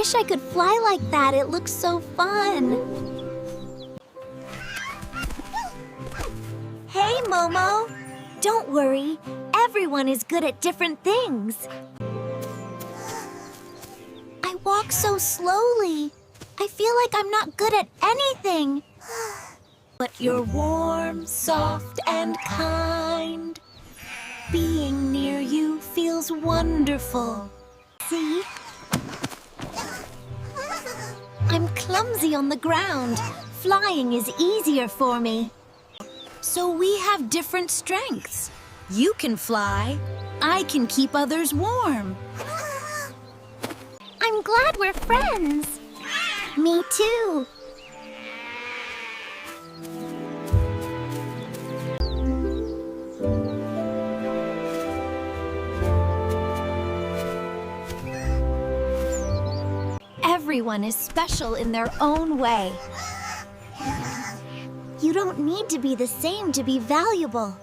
wish I could fly like that. It looks so fun. Hey, Momo. Don't worry. Everyone is good at different things. I walk so slowly. I feel like I'm not good at anything. But you're warm, soft, and kind. Being near you feels wonderful. See? I'm clumsy on the ground. Flying is easier for me. So we have different strengths. You can fly. I can keep others warm. I'm glad we're friends. Me too. Everyone is special in their own way. You don't need to be the same to be valuable.